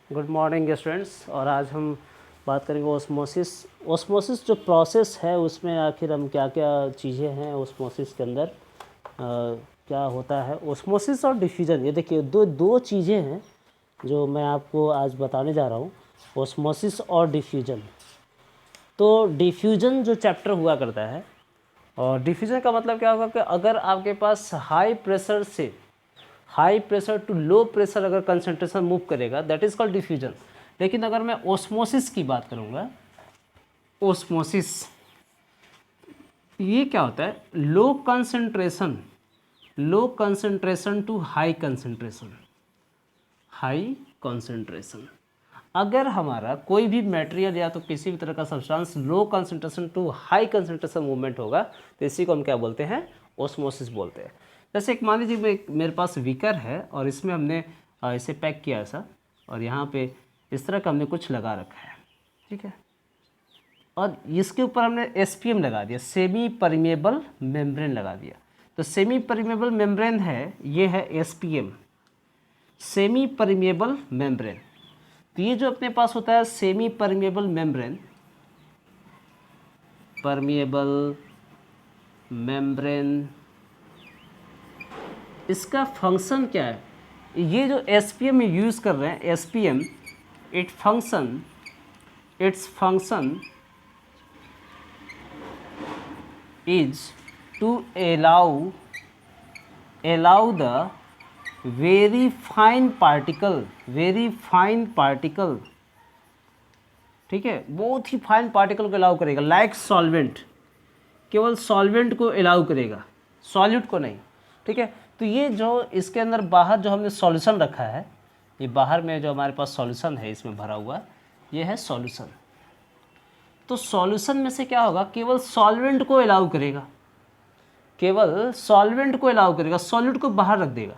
Good morning students. और आज हम बात करेंगे ओस्मोसिस। ओस्मोसिस जो प्रोसेस है उसमें आखिर हम क्या क्या चीज़ें हैं ओस्मोसिस के अंदर, क्या होता है ओस्मोसिस और डिफ्यूजन। ये देखिए दो दो चीज़ें हैं जो मैं आपको आज बताने जा रहा हूँ, ओस्मोसिस और डिफ्यूजन। तो डिफ्यूजन जो चैप्टर हुआ करता है, और डिफ्यूजन का मतलब क्या होगा कि अगर आपके पास हाई प्रेशर से high pressure to low pressure अगर कंसंट्रेशन मूव करेगा, दैट इज़ कॉल्ड डिफ्यूजन। लेकिन अगर मैं ओस्मोसिस की बात करूँगा, ओस्मोसिस ये क्या होता है, low concentration to high concentration, high concentration. अगर हमारा कोई भी मटेरियल या तो किसी भी तरह का substance low concentration to high concentration movement होगा तो इसी को हम क्या बोलते हैं, ओस्मोसिस बोलते हैं। जैसे एक मान लीजिए मेरे पास बीकर है और इसमें हमने इसे पैक किया ऐसा, और यहाँ पे इस तरह का हमने कुछ लगा रखा है, ठीक है। और इसके ऊपर हमने एसपीएम लगा दिया, सेमी परमेबल मेम्ब्रेन लगा दिया। तो सेमी परमेबल मेम्ब्रेन है, ये है एसपीएम, सेमी परमेबल मेम्ब्रेन। तो ये जो अपने पास होता है सेमी परमेबल मेम्ब्रेन, इसका फंक्शन क्या है, ये जो एसपीएम यूज़ कर रहे हैं, SPM its function is to allow the very fine particle, ठीक है, बहुत ही फाइन पार्टिकल को अलाउ करेगा, लाइक सॉल्वेंट, केवल सॉल्वेंट को अलाउ करेगा, सॉल्यूट को नहीं, ठीक है। तो ये जो इसके अंदर बाहर जो हमने सॉल्यूशन रखा है, ये बाहर में जो हमारे पास सॉल्यूशन है इसमें भरा हुआ, ये है सॉल्यूशन। तो सॉल्यूशन में से क्या होगा, केवल सॉल्वेंट को अलाउ करेगा, सॉल्यूट को बाहर रख देगा।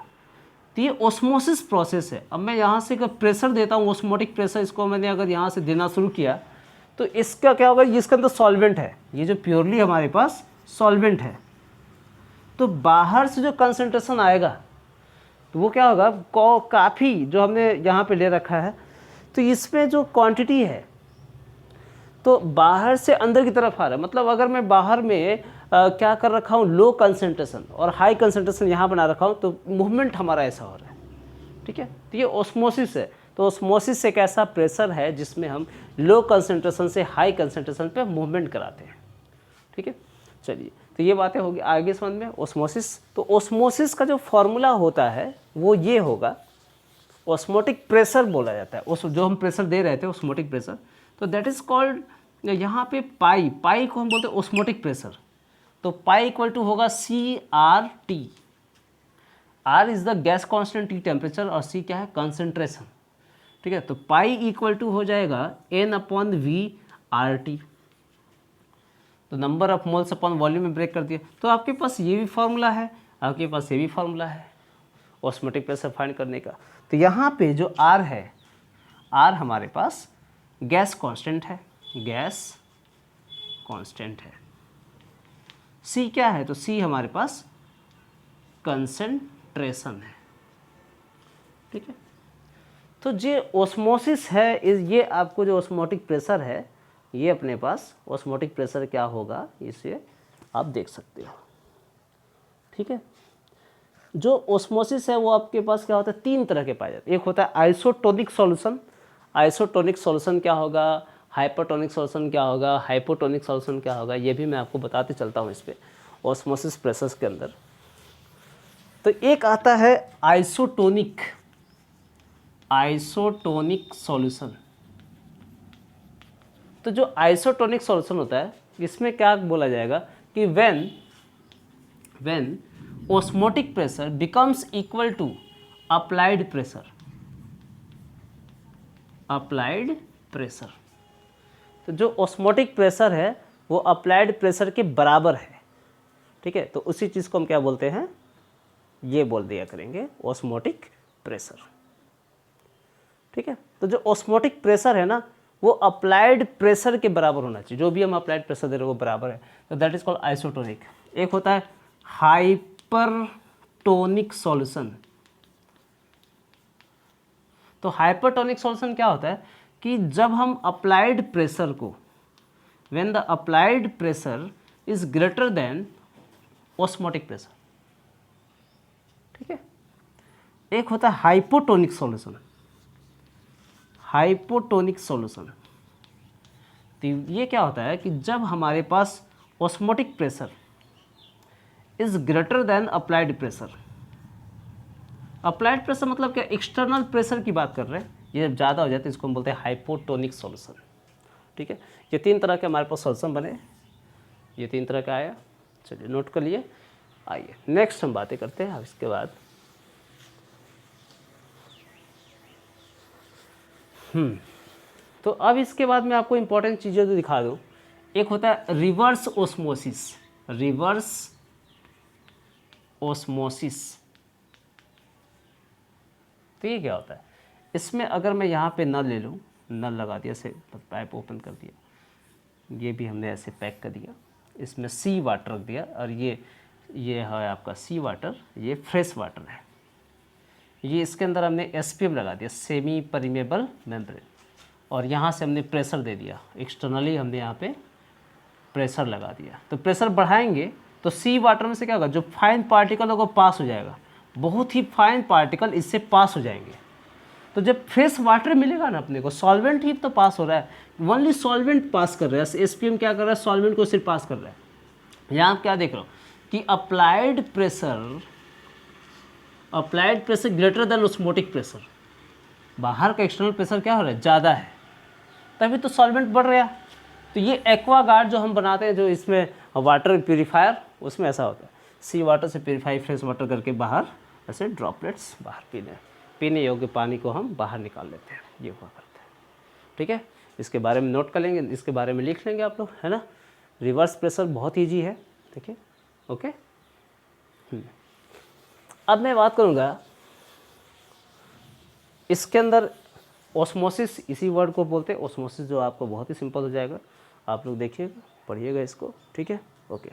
तो ये ओस्मोसिस प्रोसेस है। अब मैं यहाँ से अगर प्रेशर देता हूँ, ओस्मोटिक प्रेशर, इसको मैंने अगर यहाँ से देना शुरू किया तो इसका क्या होगा, इसके अंदर सॉल्वेंट है, ये जो प्योरली हमारे पास सॉल्वेंट है। तो बाहर से जो कंसंट्रेशन आएगा तो वो क्या होगा, काफ़ी जो हमने यहाँ पे ले रखा है, तो इसमें जो क्वांटिटी है तो बाहर से अंदर की तरफ आ रहा है। मतलब अगर मैं बाहर में क्या कर रखा हूँ, लो कंसंट्रेशन और हाई कंसंट्रेशन यहाँ बना रखा हूँ, तो मूवमेंट हमारा ऐसा हो रहा है, ठीक है। तो ये ओस्मोसिस है। तो ओस्मोसिस एक ऐसा प्रेशर है जिसमें हम लो कंसंट्रेशन से हाई कंसंट्रेशन पे मूवमेंट कराते हैं, ठीक है। चलिए, तो ये बातें होगी, आगे समझ में ओस्मोसिस। तो ओस्मोसिस का जो फॉर्मूला होता है वो ये होगा, ओस्मोटिक प्रेशर बोला जाता है, उस जो हम प्रेशर दे रहे थे ओस्मोटिक प्रेशर, तो दैट इज़ कॉल्ड, यहाँ पे पाई को हम बोलते हैं ओस्मोटिक प्रेशर। तो पाई इक्वल टू होगा CRT, R is the gas constant, T temperature, और सी क्या है, कंसंट्रेशन, ठीक है। तो पाई इक्वल टू हो जाएगा N/V/RT। तो number of moles upon volume में ब्रेक कर दिया। तो आपके पास ये भी फार्मूला है, आपके पास ये भी फार्मूला है ऑस्मोटिक प्रेशर फाइंड करने का। तो यहाँ पे जो R है, R हमारे पास गैस कांस्टेंट है, गैस कांस्टेंट है। C क्या है, तो C हमारे पास कंसंट्रेशन है, ठीक है। तो जो ओस्मोसिस है, ये आपको जो ओस्मोटिक प्रेशर है, ये अपने पास ओस्मोटिक प्रेशर क्या होगा इसे आप देख सकते हो, ठीक है। जो ओस्मोसिस है वो आपके पास क्या होता है, तीन तरह के पाए जाते हैं। एक होता है आइसोटोनिक सॉल्यूशन, आइसोटोनिक सॉल्यूशन क्या होगा, हाइपरटोनिक सॉल्यूशन क्या होगा, हाइपोटोनिक सॉल्यूशन क्या होगा, ये भी मैं आपको बताते चलता हूँ इस पर ओस्मोसिस प्रेशर्स के अंदर। तो एक आता है आइसोटोनिक सॉल्यूशन। तो जो आइसोटोनिक सॉल्यूशन होता है, इसमें क्या बोला जाएगा कि when osmotic pressure becomes equal to applied pressure, तो जो osmotic pressure है वो applied pressure के बराबर है, ठीक है। तो उसी चीज़ को हम क्या बोलते हैं, ये बोल दिया करेंगे osmotic pressure, ठीक है। तो जो osmotic pressure है ना, वो अप्लाइड प्रेशर के बराबर होना चाहिए, जो भी हम अप्लाइड प्रेशर दे रहे हैं वो बराबर है। तो दैट इज कॉल्ड आइसोटोनिक। एक होता है हाइपरटोनिक सॉल्यूशन, तो हाइपरटोनिक सॉल्यूशन क्या होता है कि जब हम अप्लाइड प्रेशर को, when the applied pressure is greater then osmotic pressure, ठीक है। एक होता है हाइपोटोनिक सॉल्यूशन, हाइपोटोनिक सॉल्यूशन। तो ये क्या होता है कि जब हमारे पास osmotic pressure is greater than applied pressure. Applied pressure मतलब क्या, एक्सटर्नल प्रेशर की बात कर रहे हैं, ये जब ज़्यादा हो जाता है इसको हम बोलते हैं हाइपोटोनिक सॉल्यूशन, ठीक है। ये 3 तरह के हमारे पास सॉल्यूशन बने, ये 3 तरह का आया, चलिए नोट कर लिए। आइए नेक्स्ट हम बातें करते हैं अब इसके बाद। तो अब इसके बाद मैं आपको इंपॉर्टेंट चीज़ें तो दिखा दूँ। एक होता है रिवर्स ओस्मोसिस, रिवर्स ओस्मोसिस। तो ये क्या होता है, इसमें अगर मैं यहाँ पे नल ले लूँ, नल लगा दिया, से पाइप ओपन कर दिया, ये भी हमने ऐसे पैक कर दिया, इसमें सी वाटर रख दिया, और ये है आपका सी वाटर, ये फ्रेश वाटर है, ये इसके अंदर हमने SPM लगा दिया, सेमी परमेबल मेम्ब्रेन, और यहाँ से हमने प्रेशर दे दिया, एक्सटर्नली हमने यहाँ पे प्रेशर लगा दिया। तो प्रेशर बढ़ाएंगे तो सी वाटर में से क्या होगा, जो फाइन पार्टिकल होगा पास हो जाएगा, बहुत ही फाइन पार्टिकल इससे पास हो जाएंगे। तो जब फ्रेश वाटर मिलेगा ना अपने को, सॉल्वेंट ही तो पास हो रहा है, ओनली सॉल्वेंट पास कर रहा है, SPM क्या कर रहा है, सॉल्वेंट को सिर्फ पास कर रहा है। यहाँ आप क्या देख रहे हो कि applied pressure greater than osmotic pressure, बाहर का एक्सटर्नल प्रेशर क्या हो रहा है, ज़्यादा है, तभी तो सॉल्वेंट बढ़ रहा है। तो ये एक्वागार्ड जो हम बनाते हैं, जो इसमें वाटर प्यूरीफायर, उसमें ऐसा होता है, सी वाटर से प्यूरीफाई फ्रेश वाटर करके बाहर ऐसे ड्रॉपलेट्स बाहर पीने योग्य पानी को हम बाहर निकाल लेते हैं, ये हुआ करता है, ठीक है। इसके बारे में नोट कर लेंगे, इसके बारे में लिख लेंगे आप लोग, है ना। रिवर्स प्रेशर बहुत ईजी है, ठीक है, ओके। अब मैं बात करूँगा इसके अंदर ओस्मोसिस, इसी वर्ड को बोलते हैं ओस्मोसिस, जो आपको बहुत ही सिंपल हो जाएगा। आप लोग देखिएगा, पढ़िएगा इसको, ठीक है, ओके।